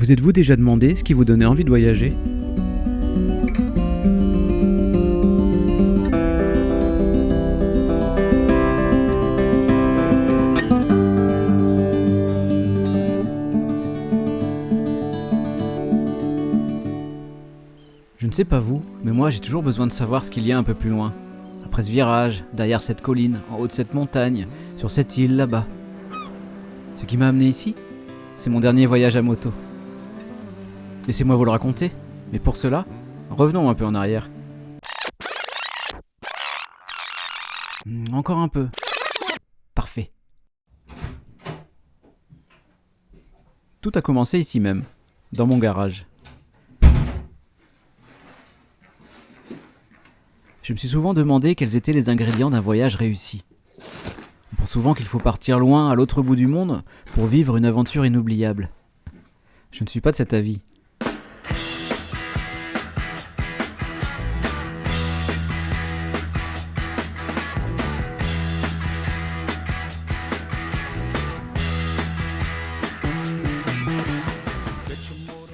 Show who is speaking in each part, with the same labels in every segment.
Speaker 1: Vous êtes-vous déjà demandé ce qui vous donnait envie de voyager ? Je ne sais pas vous, mais moi j'ai toujours besoin de savoir ce qu'il y a un peu plus loin. Après ce virage, derrière cette colline, en haut de cette montagne, sur cette île là-bas. Ce qui m'a amené ici, c'est mon dernier voyage à moto. Laissez-moi vous le raconter, mais pour cela, revenons un peu en arrière. Encore un peu. Parfait. Tout a commencé ici même, dans mon garage. Je me suis souvent demandé quels étaient les ingrédients d'un voyage réussi. On pense souvent qu'il faut partir loin, à l'autre bout du monde, pour vivre une aventure inoubliable. Je ne suis pas de cet avis.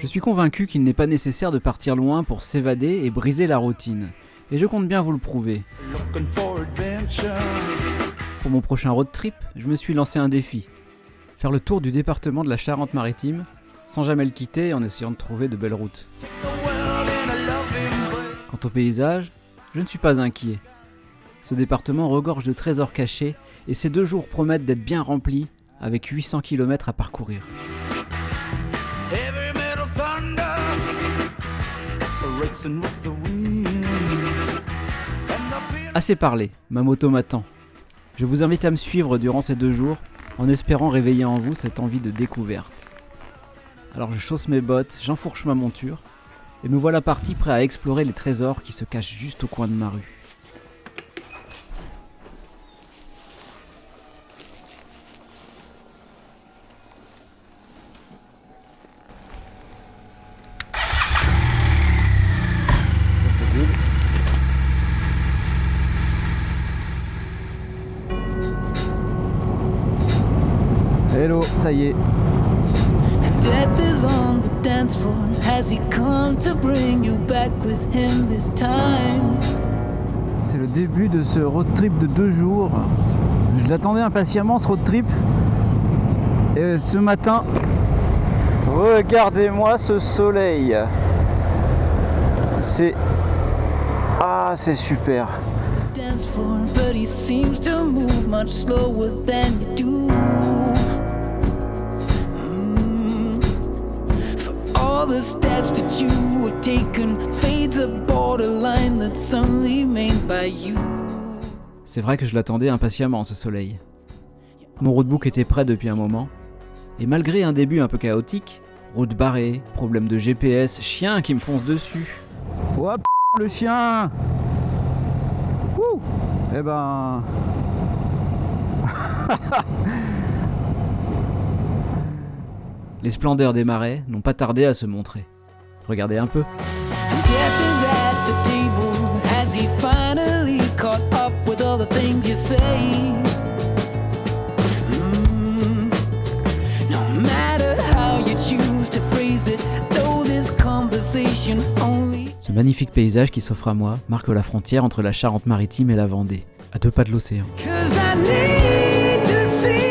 Speaker 1: Je suis convaincu qu'il n'est pas nécessaire de partir loin pour s'évader et briser la routine. Et je compte bien vous le prouver. Pour mon prochain road trip, je me suis lancé un défi. Faire le tour du département de la Charente-Maritime, sans jamais le quitter et en essayant de trouver de belles routes. Quant au paysage, je ne suis pas inquiet. Ce département regorge de trésors cachés et ces 2 jours promettent d'être bien remplis avec 800 km à parcourir. Assez parlé, ma moto m'attend. Je vous invite à me suivre durant ces 2 jours en espérant réveiller en vous cette envie de découverte. Alors je chausse mes bottes, j'enfourche ma monture et me voilà parti prêt à explorer les trésors qui se cachent juste au coin de ma rue. Hello, ça y est.
Speaker 2: Death is on the dance floor. Has he come to bring you back with him this time?
Speaker 1: C'est le début de ce road trip de 2 jours. Je l'attendais impatiemment, ce road trip. Et ce matin, regardez-moi ce soleil. C'est super.
Speaker 2: Dance floor, but he seems to move much slower than you do. All the steps that you have taken fades a borderline that's only made by you.
Speaker 1: C'est vrai que je l'attendais impatiemment, ce soleil. Mon roadbook était prêt depuis un moment, et malgré un début un peu chaotique, route barrée, problème de GPS, chien qui me fonce dessus. Oh le chien! Ouh! Eh ben... Les splendeurs des marais n'ont pas tardé à se montrer. Regardez un peu.
Speaker 2: Death is at the table. Has he finally caught up with all the things you say? No matter how you choose to phrase it, though this conversation only.
Speaker 1: Ce magnifique paysage qui s'offre à moi marque la frontière entre la Charente-Maritime et la Vendée, à 2 pas de l'océan.
Speaker 2: 'Cause I need to see.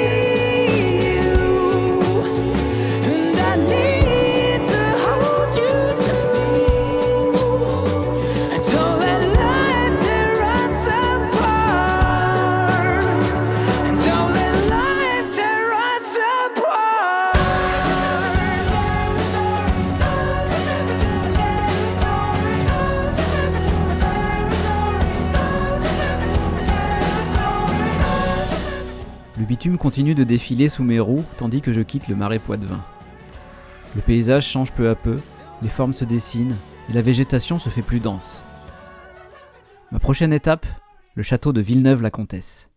Speaker 1: Le bitume continue de défiler sous mes roues tandis que je quitte le marais Poitevin. Le paysage change peu à peu, les formes se dessinent et la végétation se fait plus dense. Ma prochaine étape, le château de Villeneuve-la-Comtesse.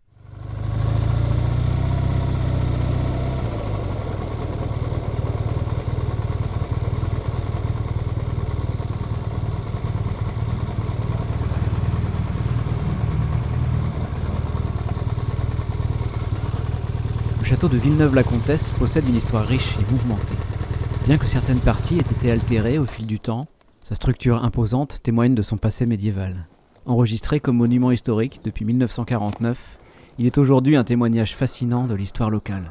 Speaker 1: Le château de Villeneuve-la-Comtesse possède une histoire riche et mouvementée. Bien que certaines parties aient été altérées au fil du temps, sa structure imposante témoigne de son passé médiéval. Enregistré comme monument historique depuis 1949, il est aujourd'hui un témoignage fascinant de l'histoire locale.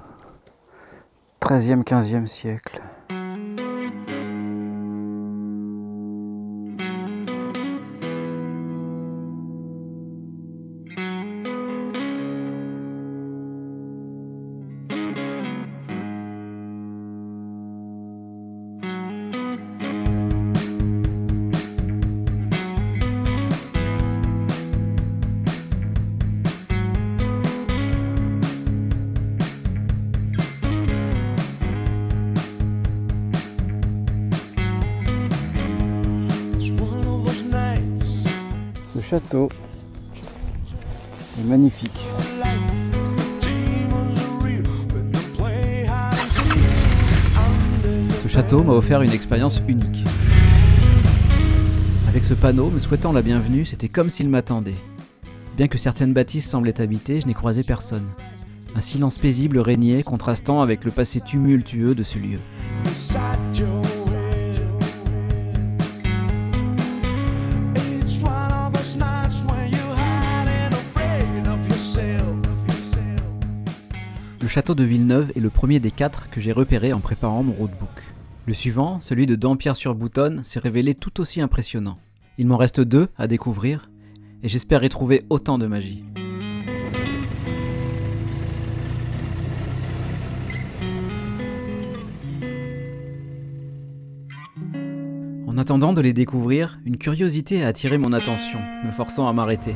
Speaker 1: 13e, 15e siècle. Ce château est magnifique. Ce château m'a offert une expérience unique. Avec ce panneau me souhaitant la bienvenue, c'était comme s'il m'attendait. Bien que certaines bâtisses semblaient habitées, je n'ai croisé personne. Un silence paisible régnait, contrastant avec le passé tumultueux de ce lieu. Le château de Villeneuve est le premier des 4 que j'ai repéré en préparant mon roadbook. Le suivant, celui de Dampierre-sur-Boutonne, s'est révélé tout aussi impressionnant. Il m'en reste 2 à découvrir, et j'espère y trouver autant de magie. En attendant de les découvrir, une curiosité a attiré mon attention, me forçant à m'arrêter.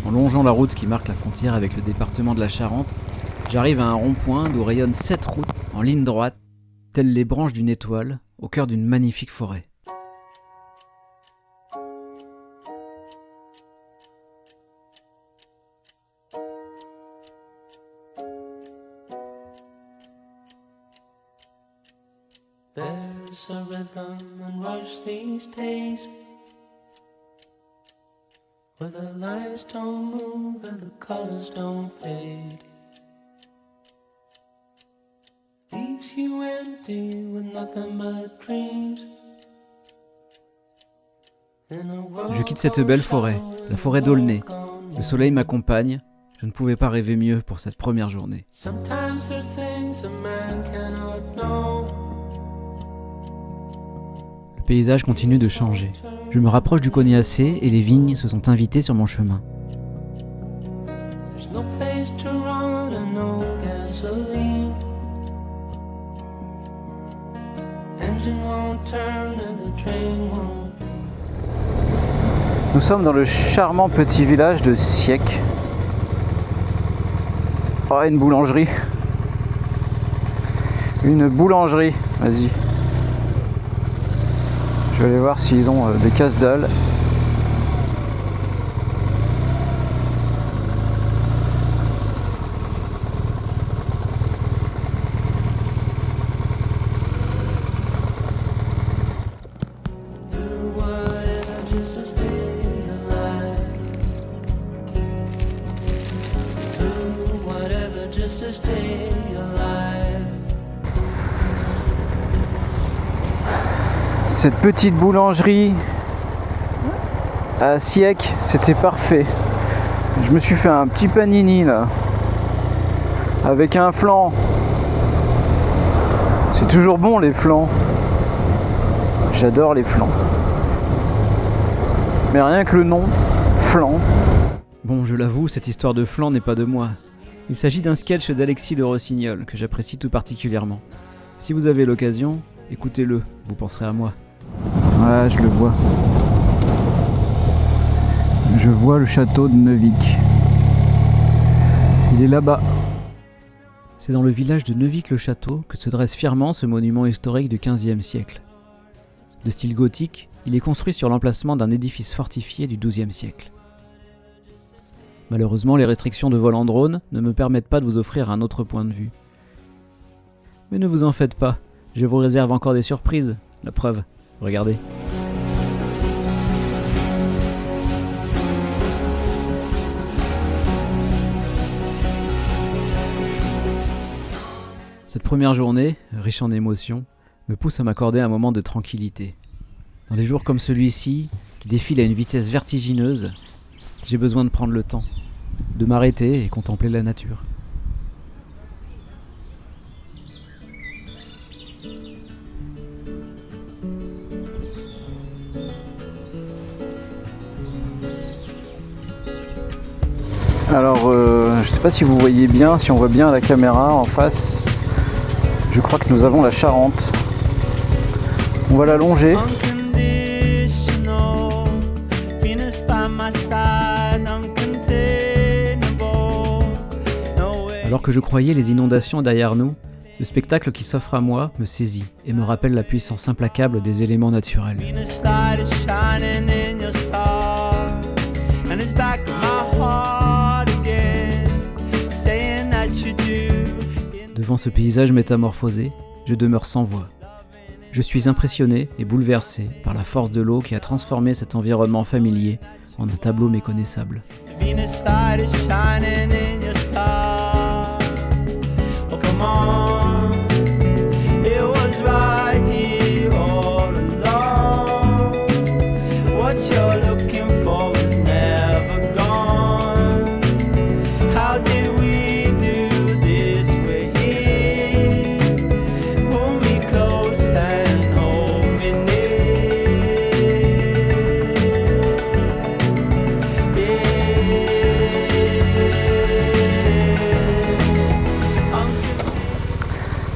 Speaker 1: En longeant la route qui marque la frontière avec le département de la Charente, j'arrive à un rond-point d'où rayonnent 7 routes en ligne droite, telles les branches d'une étoile, au cœur d'une magnifique forêt.
Speaker 3: There's a rhythm and rush these days, where the lights don't move and the colors don't fade. Leaves you empty with nothing but dreams.
Speaker 1: Je quitte cette belle forêt, la forêt d'Aulnay. Le soleil m'accompagne, je ne pouvais pas rêver mieux pour cette première journée.
Speaker 3: Sometimes there's things a man cannot know.
Speaker 1: Le paysage continue de changer. Je me rapproche du Cognacé et les vignes se sont invitées sur mon chemin.
Speaker 3: There's no place to run and no gasoline. Engine won't turn and the train won't.
Speaker 1: Nous sommes dans le charmant petit village de Siec. Oh, une boulangerie. Une boulangerie, vas-y. Je vais aller voir s'ils ont des casse-dalles. Cette petite boulangerie à Siec, c'était parfait. Je me suis fait un petit panini là, avec un flan. C'est toujours bon les flans. J'adore les flans. Mais rien que le nom, flan. Bon, je l'avoue, cette histoire de flan n'est pas de moi. Il s'agit d'un sketch d'Alexis Le Rossignol que j'apprécie tout particulièrement. Si vous avez l'occasion, écoutez-le, vous penserez à moi. Ouais, je le vois. Je vois le château de Neuvic. Il est là-bas. C'est dans le village de Neuvic-le-Château que se dresse fièrement ce monument historique du XVe siècle. De style gothique, il est construit sur l'emplacement d'un édifice fortifié du XIIe siècle. Malheureusement, les restrictions de vol en drone ne me permettent pas de vous offrir un autre point de vue. Mais ne vous en faites pas, je vous réserve encore des surprises. La preuve, regardez. Cette première journée, riche en émotions, me pousse à m'accorder un moment de tranquillité. Dans les jours comme celui-ci, qui défilent à une vitesse vertigineuse, j'ai besoin de prendre le temps, de m'arrêter et contempler la nature. Alors, je sais pas si vous voyez bien, si on voit bien la caméra en face, je crois que nous avons la Charente. On va la longer. Alors que je croyais les inondations derrière nous, le spectacle qui s'offre à moi me saisit et me rappelle la puissance implacable des éléments naturels. Devant ce paysage métamorphosé, je demeure sans voix. Je suis impressionné et bouleversé par la force de l'eau qui a transformé cet environnement familier en un tableau méconnaissable.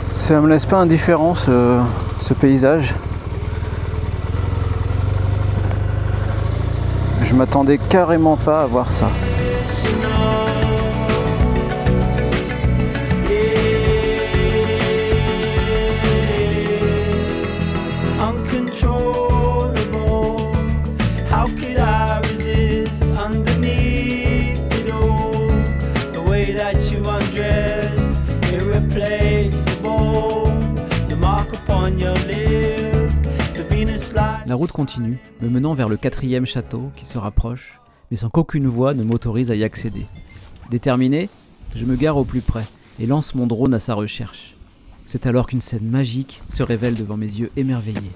Speaker 1: Ça me laisse pas indifférent ce paysage. Je m'attendais carrément pas à voir ça. La route continue, me menant vers le 4e château qui se rapproche, mais sans qu'aucune voie ne m'autorise à y accéder. Déterminé, je me gare au plus près et lance mon drone à sa recherche. C'est alors qu'une scène magique se révèle devant mes yeux émerveillés.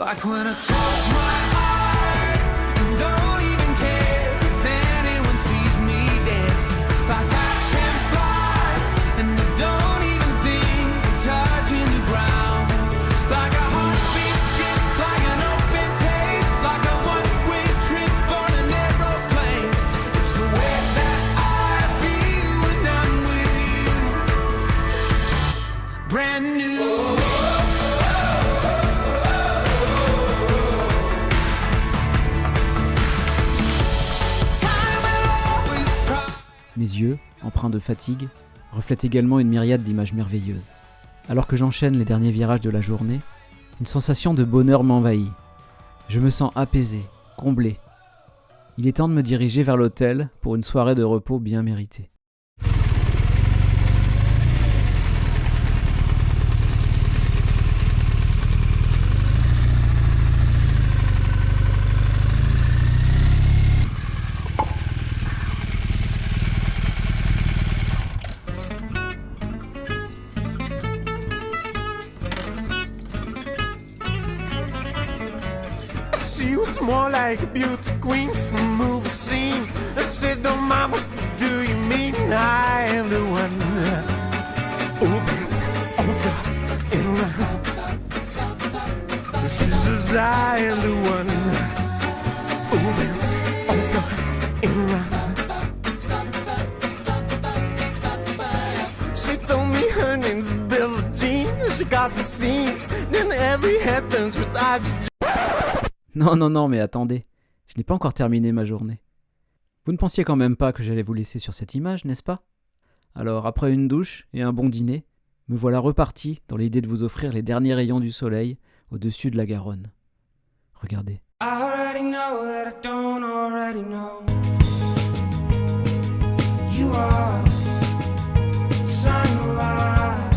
Speaker 1: Mes yeux, empreints de fatigue, reflètent également une myriade d'images merveilleuses. Alors que j'enchaîne les derniers virages de la journée, une sensation de bonheur m'envahit. Je me sens apaisé, comblé. Il est temps de me diriger vers l'hôtel pour une soirée de repos bien méritée.
Speaker 4: She was more like a beauty queen from a movie scene. I said, "Oh mama, do you mean I am the one?" Oh, that's over and round. She says, "I am the one." Oh, that's over and round. She told me her name's Billie Jean. She got the scene. Then every head turns with eyes.
Speaker 1: Non, mais attendez, je n'ai pas encore terminé ma journée. Vous ne pensiez quand même pas que j'allais vous laisser sur cette image, n'est-ce pas? Alors, après une douche et un bon dîner, me voilà reparti dans l'idée de vous offrir les derniers rayons du soleil au-dessus de la Garonne. Regardez.
Speaker 3: I already know that I don't already know. You are sunlight.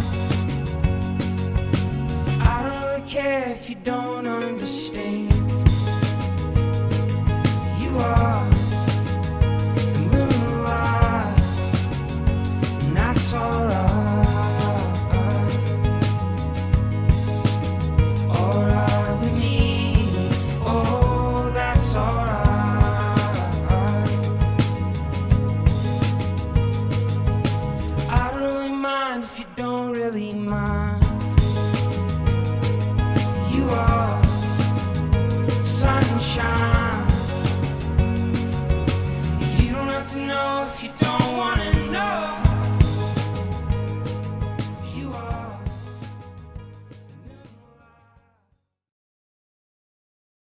Speaker 3: I don't really care if you don't understand. You are the moonlight, and that's alright. shine.